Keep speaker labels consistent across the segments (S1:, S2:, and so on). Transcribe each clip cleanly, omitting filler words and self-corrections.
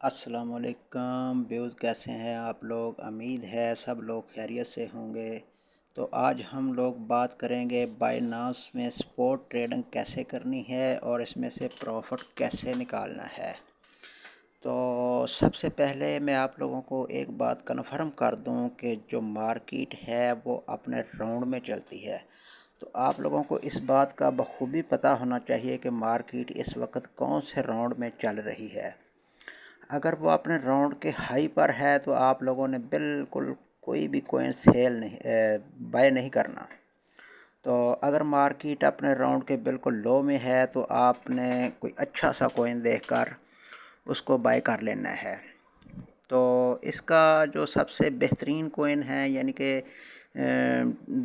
S1: अस्सलाम वालेकुम व्यूज़, कैसे हैं आप लोग। उम्मीद है सब लोग खैरियत से होंगे। तो आज हम लोग बात करेंगे बाइनांस में स्पॉट ट्रेडिंग कैसे करनी है और इसमें से प्रॉफिट कैसे निकालना है। तो सबसे पहले मैं आप लोगों को एक बात कन्फर्म कर दूं कि जो मार्केट है वो अपने राउंड में चलती है। तो आप लोगों को इस बात का बखूबी पता होना चाहिए कि मार्केट इस वक्त कौन से राउंड में चल रही है। अगर वो अपने राउंड के हाई पर है तो आप लोगों ने बिल्कुल कोई भी कोइन सेल नहीं बाय नहीं करना। तो अगर मार्केट अपने राउंड के बिल्कुल लो में है तो आपने कोई अच्छा सा कोइन देखकर उसको बाय कर लेना है। तो इसका जो सबसे बेहतरीन कोइन है, यानी कि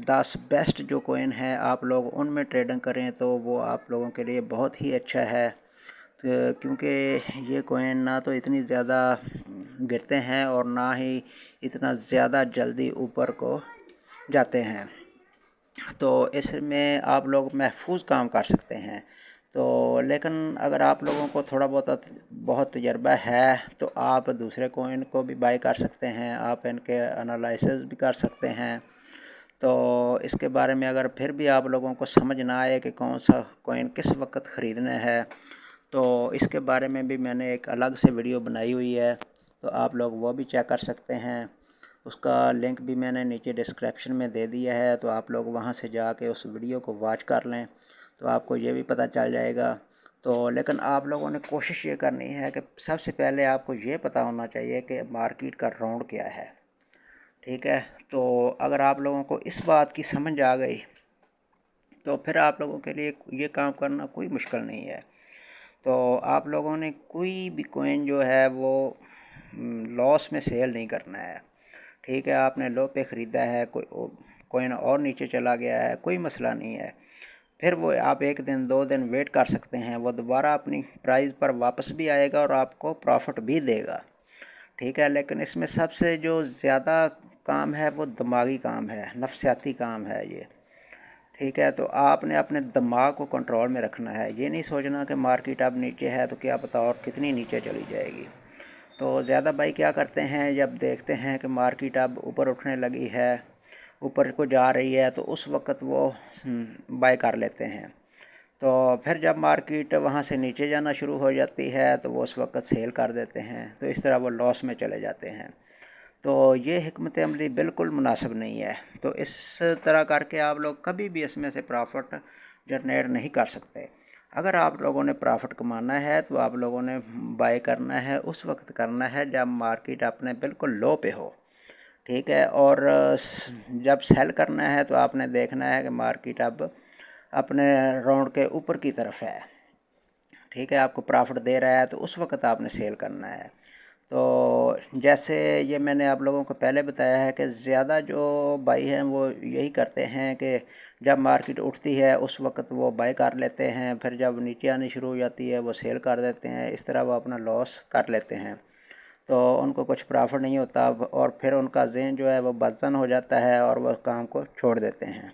S1: 10 बेस्ट जो कोइन है, आप लोग उनमें ट्रेडिंग करें तो वो आप लोगों के लिए बहुत ही अच्छा है। क्योंकि ये कोइन ना तो इतनी ज़्यादा गिरते हैं और ना ही इतना ज़्यादा जल्दी ऊपर को जाते हैं। तो इसमें आप लोग महफूज काम कर सकते हैं। तो लेकिन अगर आप लोगों को थोड़ा बहुत तजर्बा है तो आप दूसरे कोइन को भी बाय कर सकते हैं, आप इनके एनालिसिस भी कर सकते हैं। तो इसके बारे में अगर फिर भी आप लोगों को समझ ना आए कि कौन सा कोइन किस वक्त ख़रीदना है, तो इसके बारे में भी मैंने एक अलग से वीडियो बनाई हुई है, तो आप लोग वो भी चेक कर सकते हैं। उसका लिंक भी मैंने नीचे डिस्क्रिप्शन में दे दिया है, तो आप लोग वहां से जाके उस वीडियो को वॉच कर लें तो आपको ये भी पता चल जाएगा। तो लेकिन आप लोगों ने कोशिश ये करनी है कि सबसे पहले आपको ये पता होना चाहिए कि मार्केट का राउंड क्या है। ठीक है, तो अगर आप लोगों को इस बात की समझ आ गई तो फिर आप लोगों के लिए ये काम करना कोई मुश्किल नहीं है। तो आप लोगों ने कोई भी कोइन जो है वो लॉस में सेल नहीं करना है। ठीक है, आपने लो पे ख़रीदा है, कोई कोइन और नीचे चला गया है, कोई मसला नहीं है। फिर वो आप एक दिन दो दिन वेट कर सकते हैं, वो दोबारा अपनी प्राइस पर वापस भी आएगा और आपको प्रॉफिट भी देगा। ठीक है, लेकिन इसमें सबसे जो ज़्यादा काम है वो दिमागी काम है, नफसियाती काम है ये। ठीक है, तो आपने अपने दिमाग को कंट्रोल में रखना है। ये नहीं सोचना कि मार्केट अब नीचे है तो क्या पता और कितनी नीचे चली जाएगी। तो ज़्यादा भाई क्या करते हैं, जब देखते हैं कि मार्केट अब ऊपर उठने लगी है, ऊपर को जा रही है, तो उस वक़्त वो बाय कर लेते हैं। तो फिर जब मार्केट वहाँ से नीचे जाना शुरू हो जाती है तो वो उस वक़्त सेल कर देते हैं, तो इस तरह वो लॉस में चले जाते हैं। तो ये हिकमत अमली बिल्कुल मुनासिब नहीं है। तो इस तरह करके आप लोग कभी भी इसमें से प्रॉफिट जनरेट नहीं कर सकते। अगर आप लोगों ने प्रॉफिट कमाना है तो आप लोगों ने बाय करना है उस वक्त करना है जब मार्केट अपने बिल्कुल लो पे हो। ठीक है, और जब सेल करना है तो आपने देखना है कि मार्केट अब अपने राउंड के ऊपर की तरफ है। ठीक है, आपको प्रॉफिट दे रहा है तो उस वक्त आपने सेल करना है। तो जैसे ये मैंने आप लोगों को पहले बताया है कि ज़्यादा जो बाई हैं वो यही करते हैं कि जब मार्केट उठती है उस वक्त वो बाई कर लेते हैं, फिर जब नीचे आनी शुरू हो जाती है वो सेल कर देते हैं। इस तरह वो अपना लॉस कर लेते हैं, तो उनको कुछ प्रॉफिट नहीं होता और फिर उनका ज़हन जो है वो बदतन हो जाता है और वह काम को छोड़ देते हैं,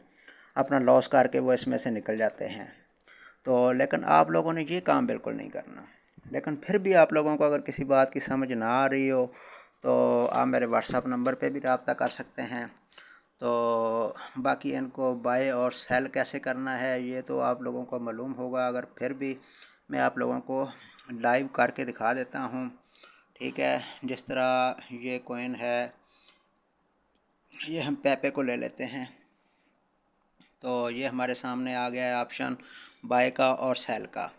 S1: अपना लॉस करके वो इसमें से निकल जाते हैं। तो लेकिन आप लोगों ने ये काम बिल्कुल नहीं करना। लेकिन फिर भी आप लोगों को अगर किसी बात की समझ ना आ रही हो तो आप मेरे व्हाट्सएप नंबर पे भी रब्ता कर सकते हैं। तो बाकी इनको बाय और सेल कैसे करना है ये तो आप लोगों को मालूम होगा, अगर फिर भी मैं आप लोगों को लाइव करके दिखा देता हूँ। ठीक है, जिस तरह ये कोइन है, ये हम पेपे को ले लेते हैं। तो ये हमारे सामने आ गया है ऑप्शन बाय का और सेल का।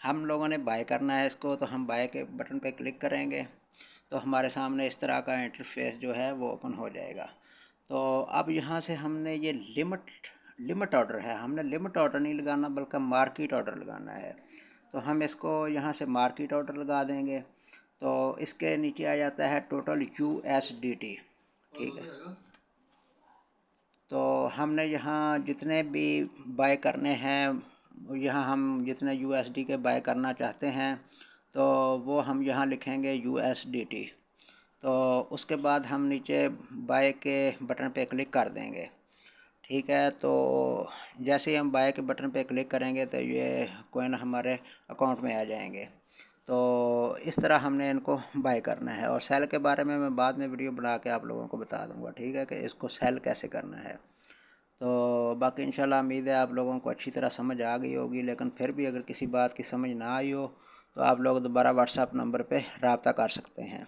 S1: हम लोगों ने बाय करना है इसको, तो हम बाय के बटन पे क्लिक करेंगे तो हमारे सामने इस तरह का इंटरफेस जो है वो ओपन हो जाएगा। तो अब यहाँ से हमने ये लिमिट ऑर्डर है, हमने लिमिट ऑर्डर नहीं लगाना बल्कि मार्केट ऑर्डर लगाना है। तो हम इसको यहाँ से मार्केट ऑर्डर लगा देंगे। तो इसके नीचे आ जाता है टोटल USDT। ठीक है, तो हमने यहाँ जितने भी बाय करने हैं, यहाँ हम जितने USD के बाय करना चाहते हैं तो वो हम यहाँ लिखेंगे USDT। तो उसके बाद हम नीचे बाय के बटन पे क्लिक कर देंगे। ठीक है, तो जैसे ही हम बाय के बटन पे क्लिक करेंगे तो ये कोइन हमारे अकाउंट में आ जाएंगे। तो اس طرح ہم نے ان کو بائی کرنا ہے، اور سیل کے بارے میں بعد میں ویڈیو بنا کے آپ لوگوں کو بتا دوں گا، ٹھیک ہے، کہ اس کو سیل کیسے کرنا ہے۔ تو باقی انشاءاللہ امید ہے آپ لوگوں کو اچھی طرح سمجھ آ گئی ہوگی، لیکن پھر بھی اگر کسی بات کی سمجھ نہ آئی ہو تو آپ لوگ دوبارہ واٹس ایپ نمبر پہ رابطہ کر سکتے ہیں۔